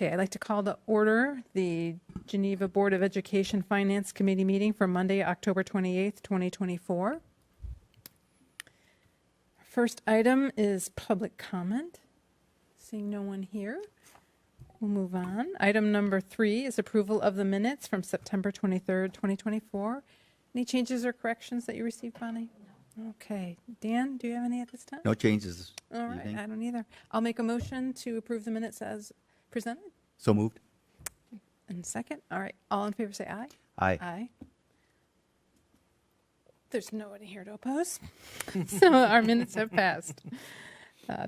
Okay, I'd like to call to order the Geneva Board of Education Finance Committee meeting for Monday, October 28th, 2024. First item is public comment. Seeing no one here, we'll move on. Item number 3 is approval of the minutes from September 23rd, 2024. Any changes or corrections that you received, Bonnie? No. Okay. Dan, do you have any at this time? No changes. All right, I don't either. I'll make a motion to approve the minutes as presented. So moved. And second, all right, all in favor say aye. Aye. Aye. There's nobody here to oppose, so our minutes have passed.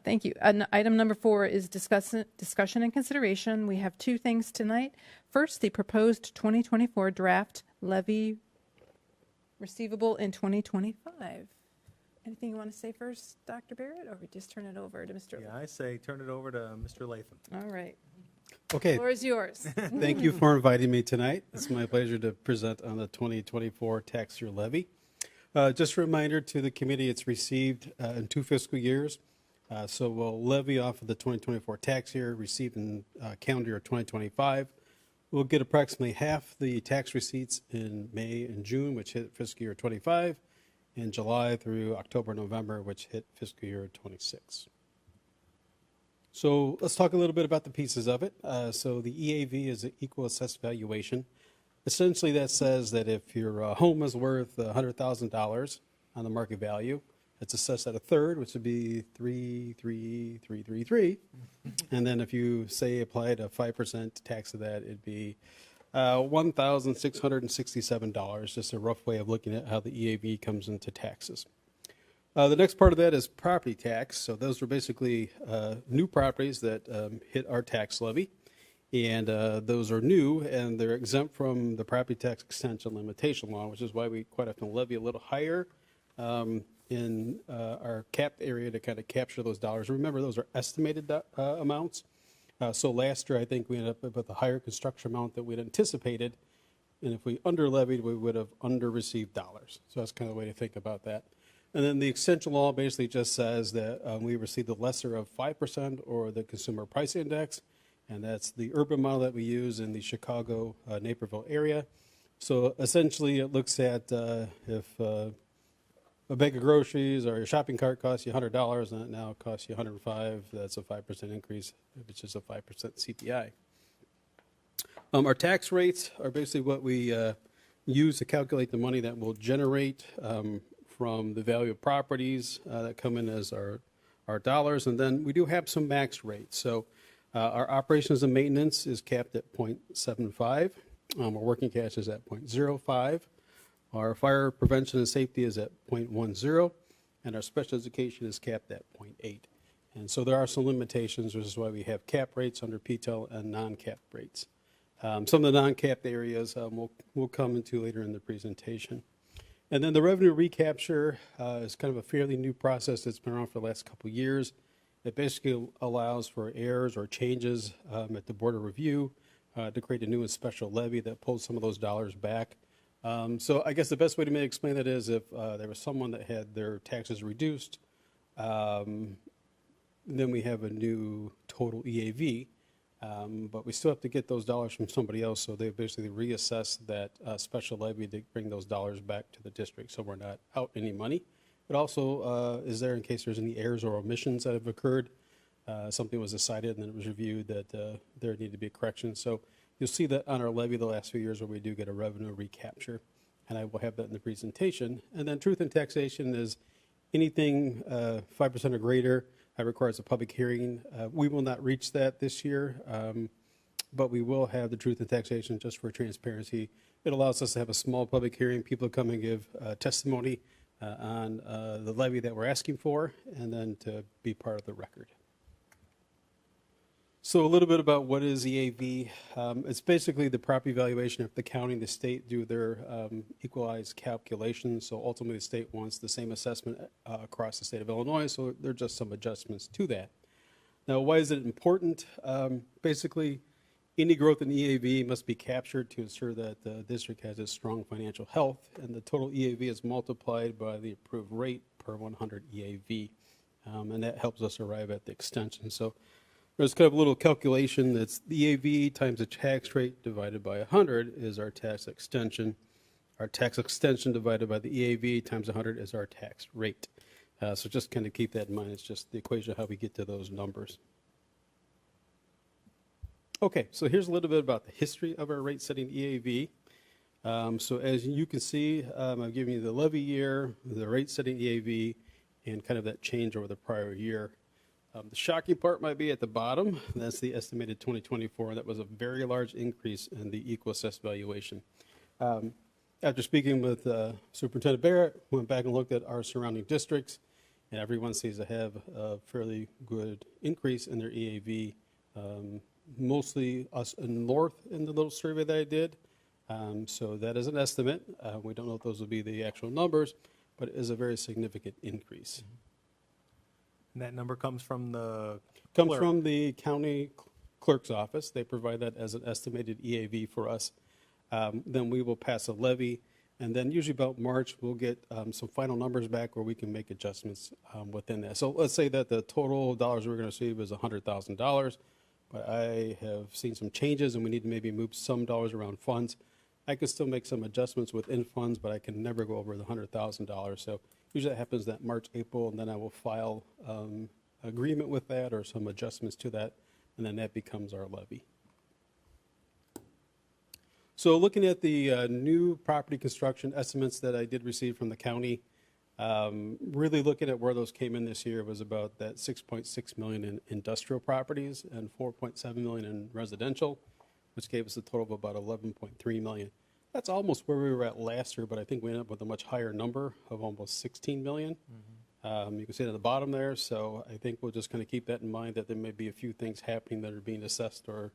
Thank you. Item number 4 is discussion and consideration. We have 2 things tonight. First, the proposed 2024 draft levy receivable in 2025. Anything you want to say first, Dr. Barrett, or we just turn it over to Mr. Yeah, I say turn it over to Mr. Latham. All right. Okay, The floor is yours. thank you for inviting me tonight. It's my pleasure to present on the 2024 tax year levy. Just a reminder to the committee, it's received in 2 fiscal years. So we'll levy off of the 2024 tax year received in calendar year 2025. We'll get approximately half the tax receipts in May and June, which hit fiscal year 25, and July through October, November, which hit fiscal year 26. So let's talk a little bit about the pieces of it. So the EAV is an equal assessed valuation. Essentially, that says that if your home is worth $100,000 on the market value, it's assessed at a third, which would be 33333. And then if you say applied a 5% tax of that, it'd be $1,667. Just a rough way of looking at how the EAV comes into taxes. The next part of that is property tax. So those are basically new properties that hit our tax levy. And those are new, and they're exempt from the property tax extension limitation law, which is why we quite often levy a little higher in our capped area to kind of capture those dollars. Remember, those are estimated amounts. So last year, I think we ended up with a higher construction amount that we'd anticipated. And if we under-levied, we would have under-received dollars. So that's kind of the way to think about that. And then the extension law basically just says that we receive the lesser of 5% or the consumer price index. And that's the urban model that we use in the Chicago, Naperville area. So essentially, it looks at if a bag of groceries or your shopping cart costs you $100 and it now costs you $105, that's a 5% increase, which is a 5% CPI. Our tax rates are basically what we use to calculate the money that will generate from the value of properties that come in as our dollars. And then we do have some max rates. So our operations and maintenance is capped at 0.75. Our working cash is at 0.05. Our fire prevention and safety is at 0.10. And our special education is capped at 0.8. And so there are some limitations, which is why we have cap rates under PTEL and non-capped rates. Some of the non-capped areas we'll come into later in the presentation. And then the revenue recapture is kind of a fairly new process that's been around for the last couple of years. It basically allows for errors or changes at the Board of Review to create a new and special levy that pulls some of those dollars back. So I guess the best way to maybe explain that is if there was someone that had their taxes reduced, then we have a new total EAV, but we still have to get those dollars from somebody else, so they basically reassess that special levy to bring those dollars back to the district, so we're not out any money. It also is there in case there's any errors or omissions that have occurred. Something was decided and then it was reviewed that there needed to be a correction. So you'll see that on our levy the last few years where we do get a revenue recapture, and I will have that in the presentation. And then truth in taxation is anything 5% or greater requires a public hearing. We will not reach that this year, but we will have the truth in taxation just for transparency. It allows us to have a small public hearing, people come and give testimony on the levy that we're asking for, and then to be part of the record. So a little bit about what is EAV. It's basically the property valuation if the county and the state do their equalized calculations. So ultimately the state wants the same assessment across the state of Illinois, so there are just some adjustments to that. Now, why is it important? Basically, any growth in EAV must be captured to ensure that the district has a strong financial health, and the total EAV is multiplied by the approved rate per 100 EAV, and that helps us arrive at the extension. So There's kind of a little calculation that's the EAV times the tax rate divided by 100 is our tax extension. Our tax extension divided by the EAV times 100 is our tax rate. So just kind of keep that in mind. It's just the equation of how we get to those numbers. Okay, so here's a little bit about the history of our rate-setting EAV. So as you can see, I've given you the levy year, the rate-setting EAV, and kind of that change over the prior year. The shocking part might be at the bottom. That's the estimated 2024. That was a very large increase in the equal assessed valuation. After speaking with Superintendent Barrett, went back and looked at our surrounding districts, and everyone seems to have a fairly good increase in their EAV. Mostly us in the north in the little survey that I did. So that is an estimate. We don't know if those will be the actual numbers, but it is a very significant increase. And that number comes from the Comes clerk. from the county clerk's office. They provide that as an estimated EAV for us. Then we will pass a levy, and then usually about March, we'll get some final numbers back where we can make adjustments within that. So let's say that the total dollars we're going to receive is $100,000, but I have seen some changes, and we need to maybe move some dollars around funds. I can still make some adjustments within funds, but I can never go over the $100,000. So usually that happens that March, April, and then I will file agreement with that or some adjustments to that, and then that becomes our levy. So looking at the new property construction estimates that I did receive from the county, really looking at where those came in this year was about that 6.6 million in industrial properties and 4.7 million in residential, which gave us a total of about 11.3 million. That's almost where we were at last year, but I think we ended up with a much higher number of almost 16 million. You can see it at the bottom there, so I think we'll just kind of keep that in mind that there may be a few things happening that are being assessed or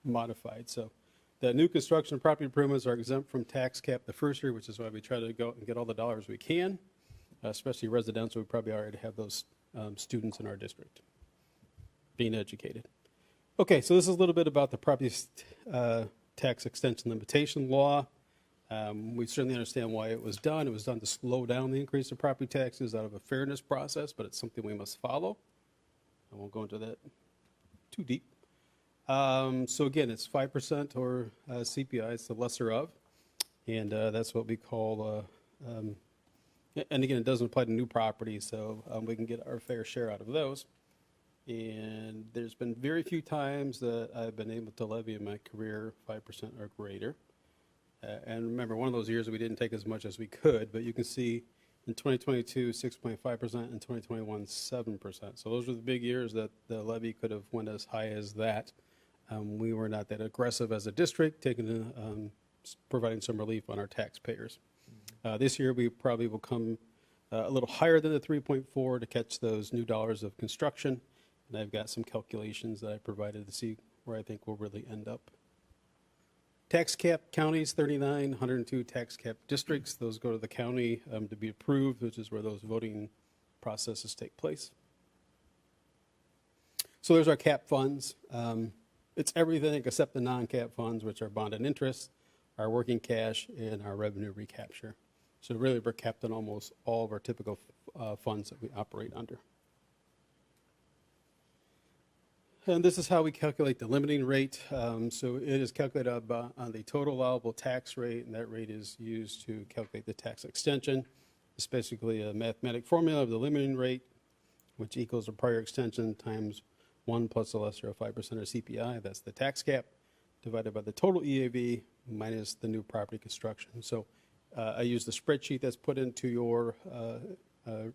modified. So the new construction property improvements are exempt from tax cap the first year, which is why we try to go and get all the dollars we can, especially residential. We probably already have those students in our district being educated. Okay, so this is a little bit about the property tax extension limitation law. We certainly understand why it was done. It was done to slow down the increase of property taxes out of a fairness process, but it's something we must follow. I won't go into that too deep. So again, it's 5% or CPI, it's the lesser of, and that's what we call, and again, it doesn't apply to new properties, so we can get our fair share out of those. And there's been very few times that I've been able to levy in my career 5% or greater. And remember, one of those years we didn't take as much as we could, but you can see in 2022, 6.5%, in 2021, 7%. So those were the big years that the levy could have went as high as that. We were not that aggressive as a district, providing some relief on our taxpayers. This year, we probably will come a little higher than the 3.4 to catch those new dollars of construction. And I've got some calculations that I provided to see where I think we'll really end up. Tax cap counties, 39, 102 tax cap districts. Those go to the county to be approved, which is where those voting processes take place. So there's our cap funds. It's everything except the non-cap funds, which are bond and interest, our working cash, and our revenue recapture. So really, we're capped on almost all of our typical funds that we operate under. And this is how we calculate the limiting rate. So it is calculated on the total allowable tax rate, and that rate is used to calculate the tax extension. It's basically a mathematic formula of the limiting rate, which equals the prior extension times 1 plus the lesser of 5% of CPI. That's the tax cap, divided by the total EAV minus the new property construction. So I use the spreadsheet that's put into your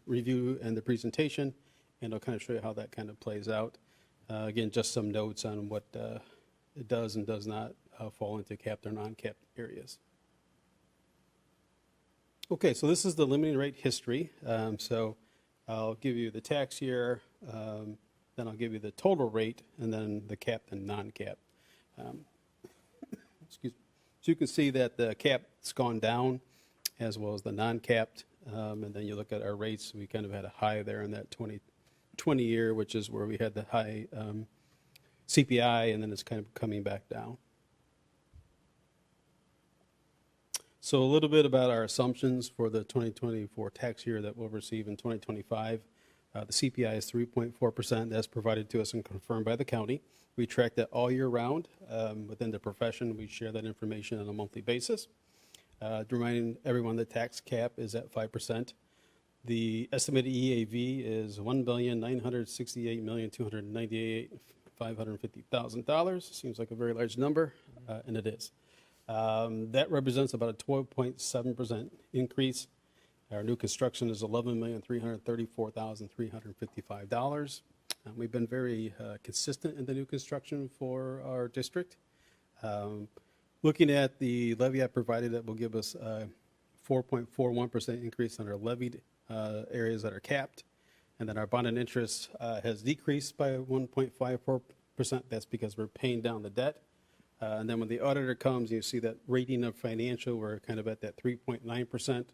review and the presentation, and I'll kind of show you how that kind of plays out. Again, just some notes on what it does and does not fall into capped or non-capped areas. Okay, so this is the limiting rate history. So I'll give you the tax year, then I'll give you the total rate, and then the capped and non-capped. Excuse me. So you can see that the cap's gone down as well as the non-capped, and then you look at our rates. We kind of had a high there in that 2020 year, which is where we had the high CPI, and then it's kind of coming back down. So a little bit about our assumptions for the 2024 tax year that we'll receive in 2025. The CPI is 3.4%. That's provided to us and confirmed by the county. We track that all year round. Within the profession, we share that information on a monthly basis. Reminding everyone the tax cap is at 5%. The estimated EAV is $1,968,298,550,000. Seems like a very large number, and it is. That represents about a 12.7% increase. Our new construction is $11,334,355. We've been very consistent in the new construction for our district. Looking at the levy I provided, that will give us a 4.41% increase on our levied areas that are capped. And then our bond and interest has decreased by 1.54%. That's because we're paying down the debt. And then when the auditor comes, you see that rating of financial, we're kind of at that 3.9%.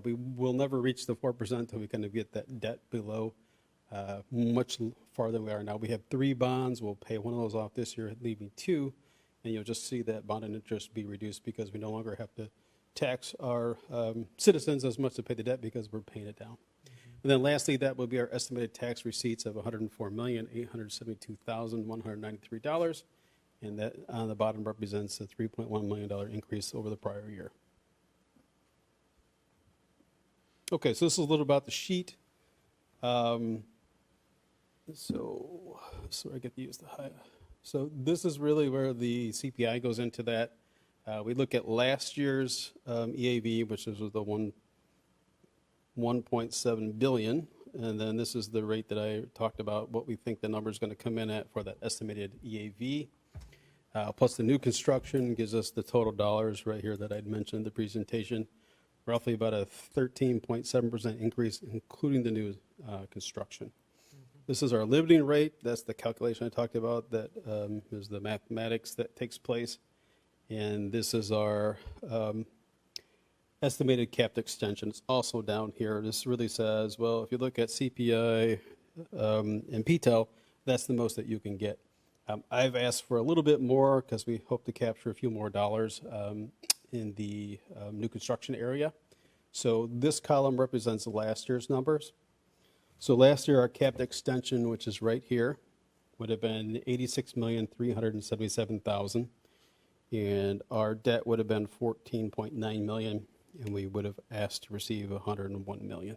We will never reach the 4% until we kind of get that debt below much farther than we are now. We have 3 bonds. We'll pay one of those off this year, leaving 2. And you'll just see that bond and interest be reduced because we no longer have to tax our citizens as much to pay the debt because we're paying it down. And then lastly, that will be our estimated tax receipts of $104,872,193. And that on the bottom represents a $3.1 million increase over the prior year. Okay, so this is a little about the sheet. So I get to use the high. So this is really where the CPI goes into that. We look at last year's EAV, which was the 1.7 billion, and then this is the rate that I talked about, what we think the number is going to come in at for that estimated EAV. Plus the new construction gives us the total dollars right here that I'd mentioned in the presentation, roughly about a 13.7% increase, including the new construction. This is our living rate. That's the calculation I talked about. That is the mathematics that takes place. And this is our estimated capped extension. It's also down here. This really says, well, if you look at CPI and PTEL, that's the most that you can get. I've asked for a little bit more because we hope to capture a few more dollars in the new construction area. So this column represents last year's numbers. So last year, our capped extension, which is right here, would have been $86,377,000, and our debt would have been $14.9 million, and we would have asked to receive $101 million.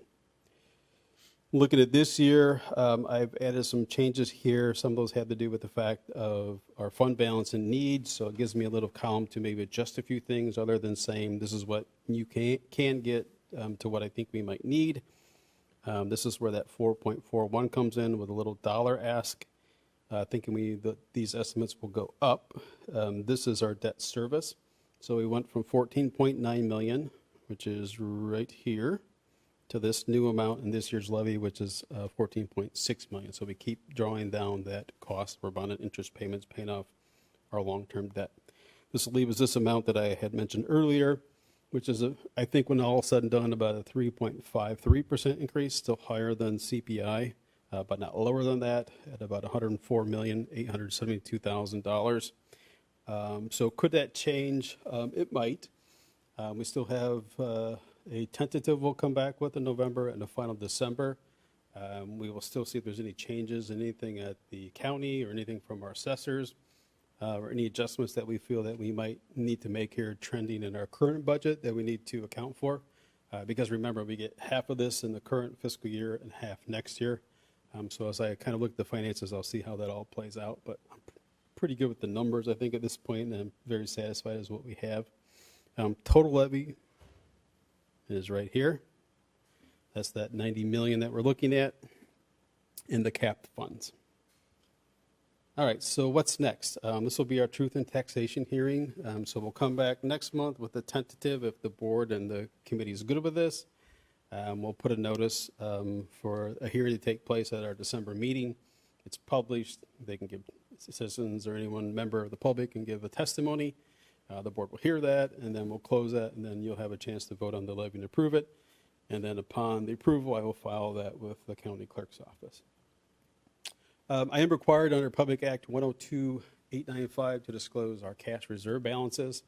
Looking at this year, I've added some changes here. Some of those have to do with the fact of our fund balance and needs, so it gives me a little column to maybe adjust a few things other than saying this is what you can get to what I think we might need. This is where that 4.41 comes in with a little dollar ask, thinking these estimates will go up. This is our debt service. So we went from 14.9 million, which is right here, to this new amount in this year's levy, which is 14.6 million. So we keep drawing down that cost for bond and interest payments, paying off our long-term debt. This will leave us this amount that I had mentioned earlier, which is, I think when all said and done, about a 3.53% increase, still higher than CPI, but not lower than that, at about $104,872,000. So could that change? It might. We still have a tentative we'll come back with in November and a final December. We will still see if there's any changes, anything at the county or anything from our assessors. Or any adjustments that we feel that we might need to make here trending in our current budget that we need to account for. Because remember, we get half of this in the current fiscal year and half next year. So as I kind of look at the finances, I'll see how that all plays out. But I'm pretty good with the numbers, I think, at this point, and I'm very satisfied with what we have. Total levy is right here. That's that 90 million that we're looking at in the capped funds. All right, so what's next? This will be our truth and taxation hearing. So we'll come back next month with a tentative if the board and the committee is good with this. We'll put a notice for a hearing to take place at our December meeting. It's published. They can give citizens or anyone member of the public can give a testimony. The board will hear that, and then we'll close that, and then you'll have a chance to vote on the levy and approve it. And then upon the approval, I will file that with the county clerk's office. I am required under Public Act 102-895 to disclose our cash reserve balances.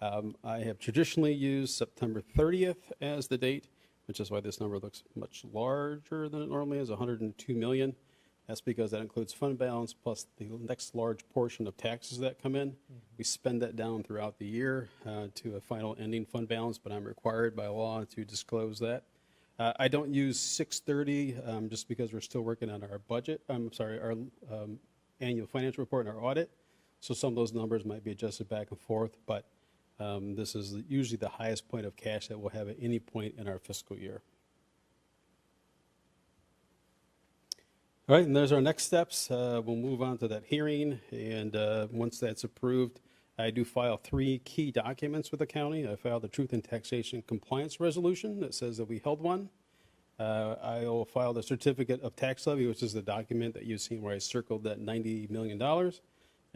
I have traditionally used September 30th as the date. which is why this number looks much larger than it normally is, 102 million. That's because that includes fund balance plus the next large portion of taxes that come in. We spend that down throughout the year to a final ending fund balance, but I'm required by law to disclose that. I don't use 630 just because we're still working on our budget. I'm sorry, our annual financial report and our audit. So some of those numbers might be adjusted back and forth, but this is usually the highest point of cash that we'll have at any point in our fiscal year. All right, and there's our next steps. We'll move on to that hearing, and once that's approved, I do file 3 key documents with the county. I filed the Truth in Taxation Compliance Resolution that says that we held one. I will file the Certificate of Tax Levy, which is the document that you've seen where I circled that $90 million.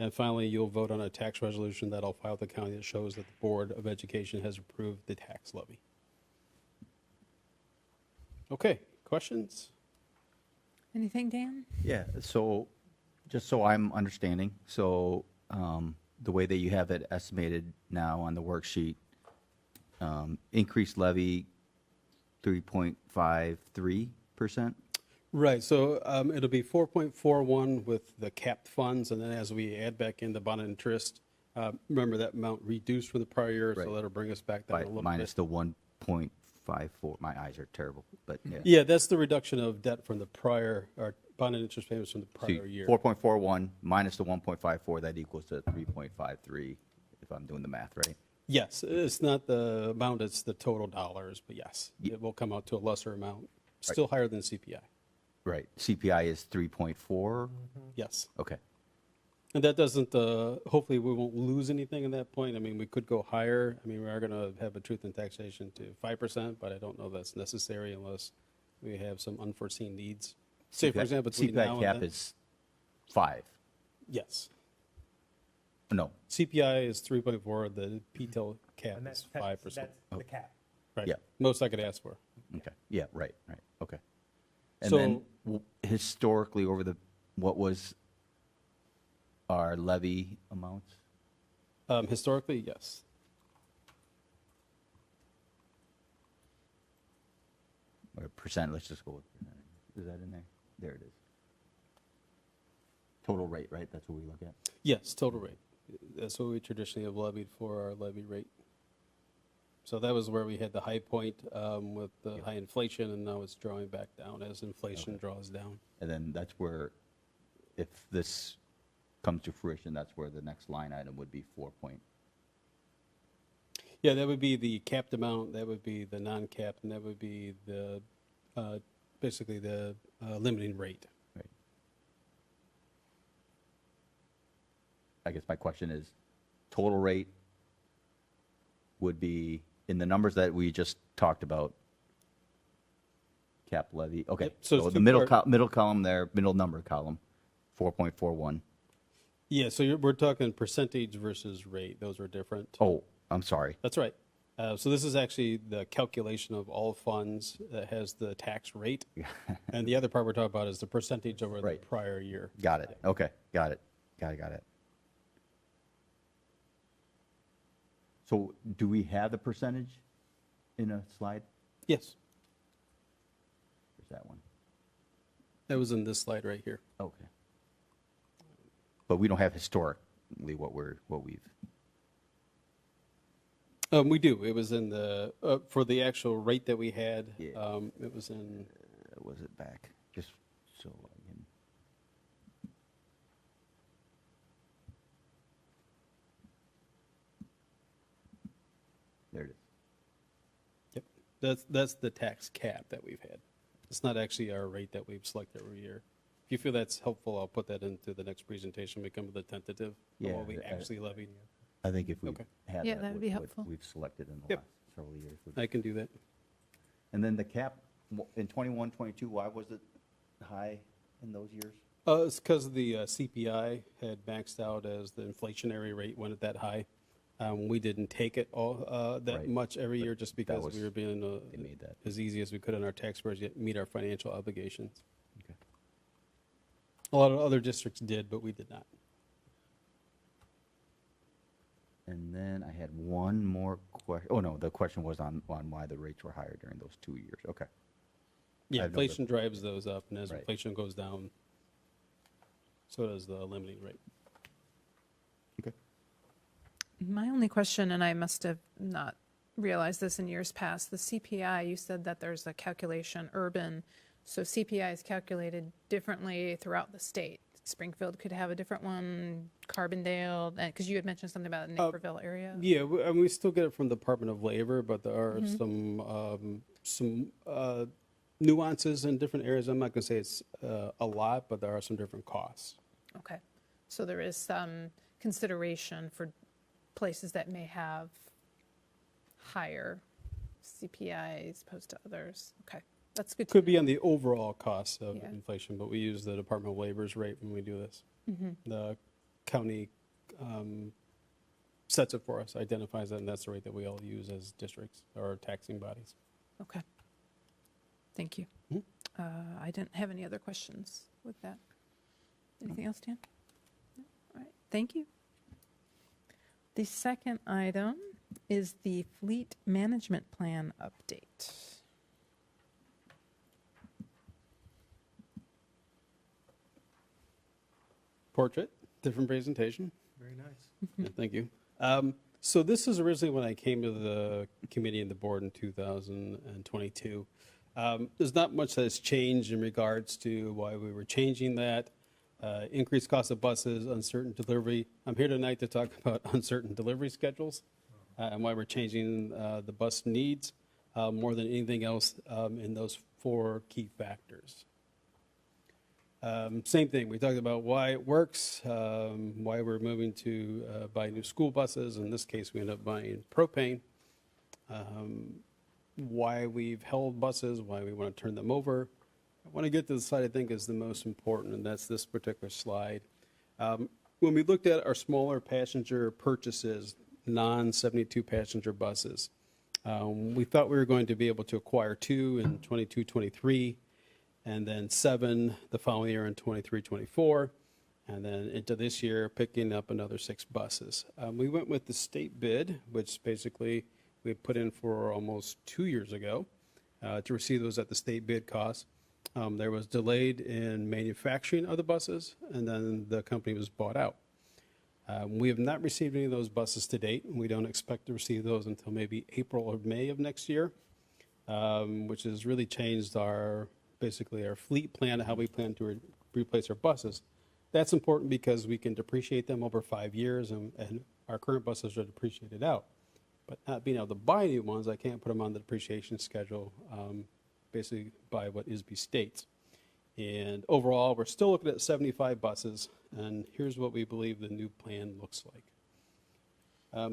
And finally, you'll vote on a tax resolution that I'll file with the county that shows that the Board of Education has approved the tax levy. Okay, questions? Anything, Dan? Yeah, so just so I'm understanding, so the way that you have it estimated now on the worksheet, increased levy 3.53%? Right, so it'll be 4.41 with the capped funds, and then as we add back in the bond interest, remember that amount reduced from the prior year, Right. so that'll bring us back down a little Minus bit. the 1.54, my eyes are terrible, but yeah. Yeah, that's the reduction of debt from the prior, or bond and interest payments from the So prior year. 4.41 minus the 1.54, that equals to 3.53, if I'm doing the math right. Yes, it's not the amount, it's the total dollars, but yes, it will come out to a lesser amount, still higher than CPI. Right, CPI is 3.4? Yes. Okay, And that doesn't, hopefully we won't lose anything at that point. I mean, we could go higher. I mean, we are going to have a truth in taxation to 5%, but I don't know if that's necessary unless we have some unforeseen needs. Say, for example, between now CPI and cap then. is 5, Yes. no, CPI is 3.4, the PTEL cap And is that's 5%. the cap. Right. Yeah. Most I could ask for. okay, yeah, right, okay. And So- then historically over what was our levy amounts? Historically, yes. Or percent, let's just go with percentage. Is that in there? There it is. Total rate, right? That's what we look at? Yes, total rate. That's what we traditionally have levied for our levy rate. So that was where we had the high point with the high inflation, and now it's drawing back down as inflation draws down. And then that's where, if this comes to fruition, that's where the next line item would be 4 point. Yeah, that would be the capped amount, that would be the non-capped, and that would be the, basically the limiting rate. Right. I guess my question is, total rate would be, in the numbers that we just talked about, cap levy, okay. Yep, so So it's the two middle part- middle column there, middle number column, 4.41. Yeah, so we're talking percentage versus rate, those are different. Oh, I'm sorry. That's right. So this is actually the calculation of all funds that has the tax rate. And the other part we're talking about is the percentage over Right. the prior year. Got it. Okay, got it. Got it. So do we have the percentage in a slide? Yes, There's that one. that was in this slide right here. Okay. But we don't have historically what we've, We do. It was in the, for the actual rate that we had, Yeah. it was in, was it back? Just so I can. There it is. yep, that's the tax cap that we've had. It's not actually our rate that we've selected every year. If you feel that's helpful, I'll put that into the next presentation, we come with a tentative of Yeah, what we I- actually levied. I think if we Okay. had Yeah, that, that would what- be what helpful. we've selected in the Yep. last several years. I can do that. And then the cap in 21, 22, why was it high in those years? It's because the CPI had maxed out as the inflationary rate went at that high. We didn't take it all that Right. much every year just because was- we were being they made that. as easy as we could on our tax payers, yet meet our financial obligations. Okay. A lot of other districts did, but we did not. And then I had one more question. Oh, no, the question was on why the rates were higher during those 2 years. Okay. Yeah, I know that- inflation drives those up, and as Right. inflation goes down, so does the limiting rate. Okay. My only question, and I must have not realized this in years past, the CPI, you said that there's a calculation urban, so CPI is calculated differently throughout the state. Springfield could have a different one, Carbondale, because you had mentioned something about the Naperville area. Yeah, and we still get it from the Department of Labor, but there are some nuances in different areas. I'm not going to say it's a lot, but there are some different costs. Okay, so there is some consideration for places that may have higher CPI as opposed to others. Okay, that's good to Could be know. on the overall cost of Yeah. inflation, but we use the Department of Labor's rate when we do this. The county sets it for us, identifies it, and that's the rate that we all use as districts or taxing bodies. Okay, thank you. I didn't have any other questions with that. Anything else, Dan? No? All right, thank you. The second item is the fleet management plan update. Portrait, different presentation. Very nice. Yeah, thank you. So this is originally when I came to the committee and the board in 2022. There's not much that has changed in regards to why we were changing that. Increased cost of buses, uncertain delivery. I'm here tonight to talk about uncertain delivery schedules and why we're changing the bus needs more than anything else in those 4 key factors. Same thing, we talked about why it works, why we're moving to buy new school buses. In this case, we end up buying propane. Why we've held buses, why we want to turn them over. I want to get to the slide I think is the most important, and that's this particular slide. When we looked at our smaller passenger purchases, non-72 passenger buses, we thought we were going to be able to acquire 2 in 22, 23, and then 7 the following year in 23, 24, and then into this year picking up another 6 buses. We went with the state bid, which basically we put in for almost 2 years ago to receive those at the state bid cost. There was delayed in manufacturing of the buses, and then the company was bought out. We have not received any of those buses to date, and we don't expect to receive those until maybe April or May of next year, which has really changed basically our fleet plan, how we plan to replace our buses. That's important because we can depreciate them over 5 years, and our current buses are depreciated out. But not being able to buy new ones, I can't put them on the depreciation schedule, basically by what ISB states. And overall, we're still looking at 75 buses, and here's what we believe the new plan looks like.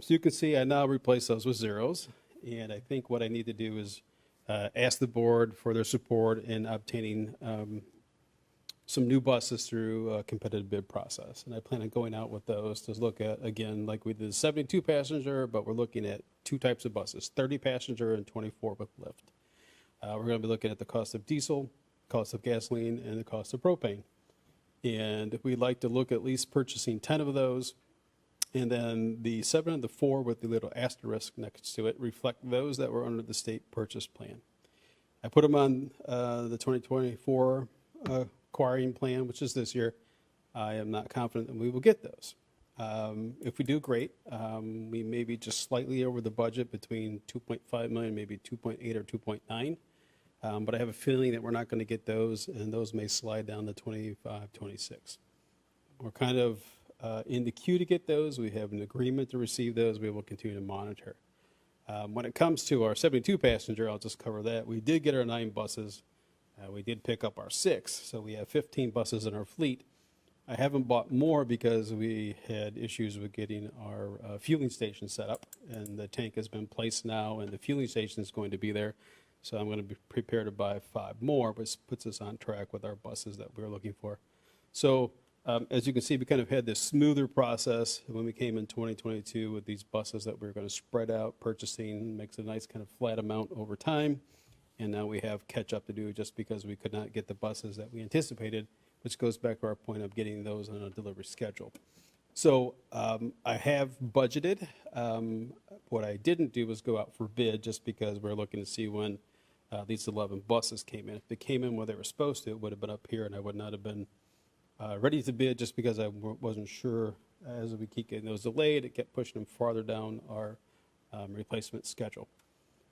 So you can see I now replace those with zeros, and I think what I need to do is ask the board for their support in obtaining some new buses through a competitive bid process. And I plan on going out with those to look at, again, like we did 72 passenger, but we're looking at 2 types of buses, 30 passenger and 24 with lift. We're going to be looking at the cost of diesel, cost of gasoline, and the cost of propane. And we'd like to look at least purchasing 10 of those. And then the 7 and the 4 with the little asterisk next to it reflect those that were under the state purchase plan. I put them on the 2024 acquiring plan, which is this year. I am not confident that we will get those. If we do, great. We may be just slightly over the budget between 2.5 million, maybe 2.8 or 2.9. But I have a feeling that we're not going to get those, and those may slide down to 25, 26. We're kind of in the queue to get those. We have an agreement to receive those. We will continue to monitor. When it comes to our 72 passenger, I'll just cover that. We did get our 9 buses. We did pick up our 6, so we have 15 buses in our fleet. I haven't bought more because we had issues with getting our fueling station set up, and the tank has been placed now, and the fueling station is going to be there. So I'm going to be prepared to buy 5 more, which puts us on track with our buses that we're looking for. So as you can see, we kind of had this smoother process when we came in 2022 with these buses that we were going to spread out purchasing, makes a nice kind of flat amount over time. And now we have catch up to do just because we could not get the buses that we anticipated, which goes back to our point of getting those on a delivery schedule. So I have budgeted. What I didn't do was go out for bid just because we're looking to see when these 11 buses came in. If they came in when they were supposed to, it would have been up here and I would not have been ready to bid just because I wasn't sure. As we keep getting those delayed, it kept pushing them farther down our replacement schedule.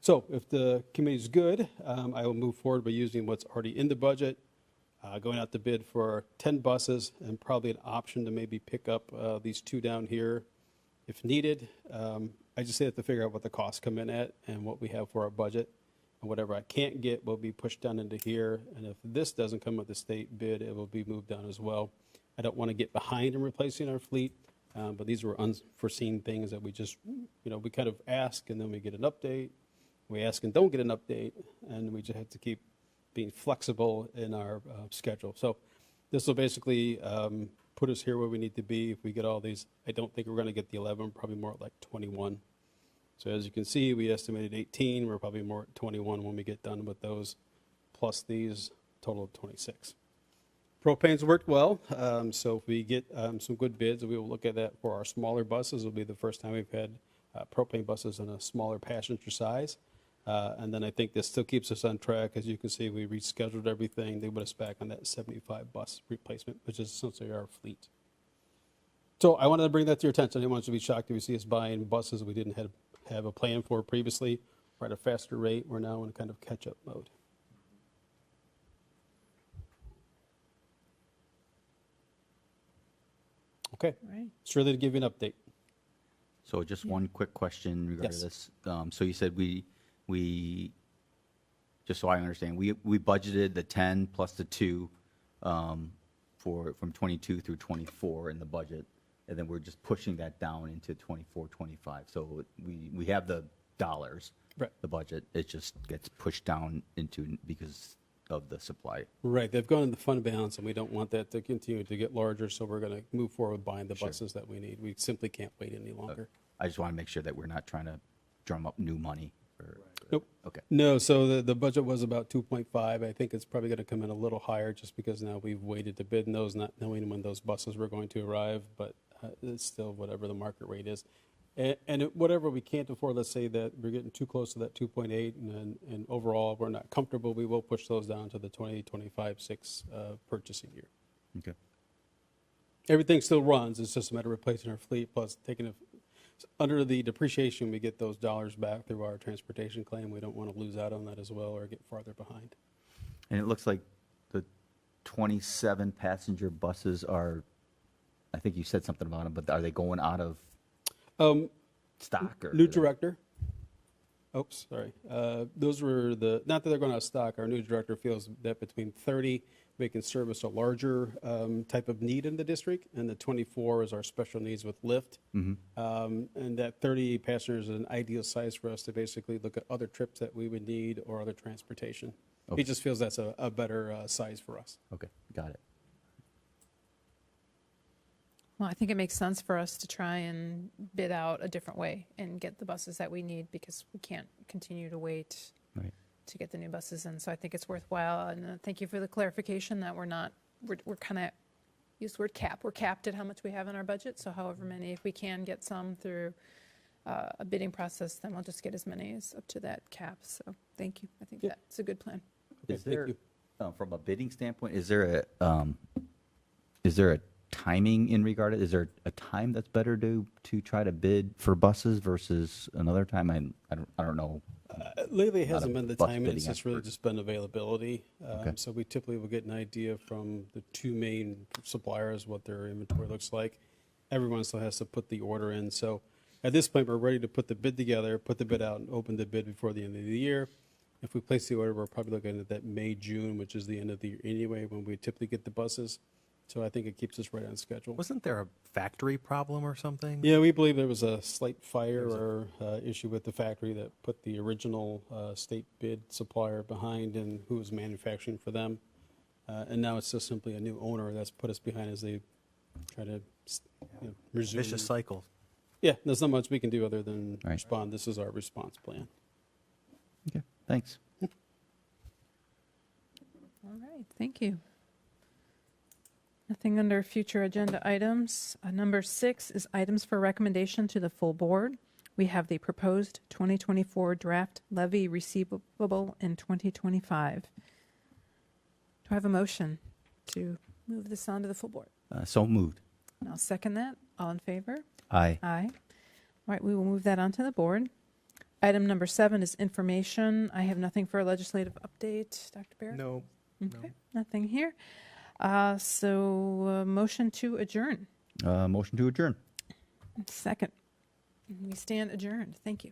So if the committee's good, I will move forward by using what's already in the budget, going out to bid for 10 buses and probably an option to maybe pick up these 2 down here if needed. I just have to figure out what the costs come in at and what we have for our budget. And whatever I can't get will be pushed down into here. And if this doesn't come with the state bid, it will be moved down as well. I don't want to get behind in replacing our fleet, but these were unforeseen things that we just, we kind of ask and then we get an update. We ask and don't get an update, and we just have to keep being flexible in our schedule. So this will basically put us here where we need to be. If we get all these, I don't think we're going to get the 11, probably more like 21. So as you can see, we estimated 18. We're probably more at 21 when we get done with those, plus these, total of 26. Propane's worked well, so if we get some good bids, we will look at that for our smaller buses. It'll be the first time we've had propane buses in a smaller passenger size. And then I think this still keeps us on track. As you can see, we rescheduled everything. They put us back on that 75 bus replacement, which is essentially our fleet. So I wanted to bring that to your attention. I didn't want you to be shocked if you see us buying buses we didn't have a plan for previously. We're at a faster rate. We're now in kind of catch-up mode. Okay. Right. It's really to give you an update. So just one quick question regarding Yes. this. So you said we, just so I understand, we budgeted the 10 plus the 2 for from 22 through 24 in the budget, and then we're just pushing that down into 24, 25. So we have the dollars, Right. the budget. It just gets pushed down into because of the supply. Right. They've gone in the fund balance, and we don't want that to continue to get larger, so we're going to move forward buying the Sure. buses that we need. We simply can't wait any longer. I just want to make sure that we're not trying to drum up new money. Nope. Okay. No, so the budget was about 2.5. I think it's probably going to come in a little higher just because now we've waited to bid in those, not knowing when those buses were going to arrive, but it's still whatever the market rate is. And whatever we can't afford, let's say that we're getting too close to that 2.8 and overall we're not comfortable, we will push those down to the 2025 6 purchasing year. Okay. Everything still runs. It's just a matter of replacing our fleet plus taking under the depreciation, we get those dollars back through our transportation claim. We don't want to lose out on that as well or get farther behind. And it looks like the 27 passenger buses are, I think you said something about them, but are they going out of stock? Or New director. Oops, sorry. Those were not that they're going out of stock. Our new director feels that between 30, we can service a larger type of need in the district, and the 24 is our special needs with lift. And that 30 passengers is an ideal size for us to basically look at other trips that we would need or other transportation. Okay. He just feels that's a better size for us. Okay, got it. Well, I think it makes sense for us to try and bid out a different way and get the buses that we need because we can't continue to wait Right. to get the new buses in. So I think it's worthwhile. And thank you for the clarification that we're kind of, use the word cap. We're capped at how much we have in our budget. So however many, if we can get some through a bidding process, then we'll just get as many as up to that cap. So thank you. I think Yeah. that's a good plan. Is thank there, you. from a bidding standpoint, is there a timing in regard to, is there a time that's better to try to bid for buses versus another time? I don't know. Lately, it Not hasn't a been the bus time, bidding it's just really expert. just been availability. Okay. So we typically will get an idea from the 2 main suppliers what their inventory looks like. Everyone still has to put the order in. So at this point, we're ready to put the bid together, put the bid out, and open the bid before the end of the year. If we place the order, we're probably looking at that May, June, which is the end of the year anyway, when we typically get the buses. So I think it keeps us right on schedule. Wasn't there a factory problem or something? Yeah, we believe there was a slight fire or issue with the factory that put the original state bid supplier behind and who was manufacturing for them. And now it's just simply a new owner that's put us behind as they try to resume. Vicious cycle. Yeah, there's not much we can do other than Right. respond. This is our response plan. Okay, thanks. All right. Thank you. Nothing under future agenda items. Number 6 is items for recommendation to the full board. We have the proposed 2024 draft levy receivable in 2025. Do I have a motion to move this on to the full board? So moved. And I'll second that. All in favor? Aye. Aye. All right, we will move that on to the board. Item number 7 is information. I have nothing for a legislative update. Dr. Barrett? No. Okay, nothing here. So motion to adjourn. Motion to adjourn. Second. We stand adjourned. Thank you.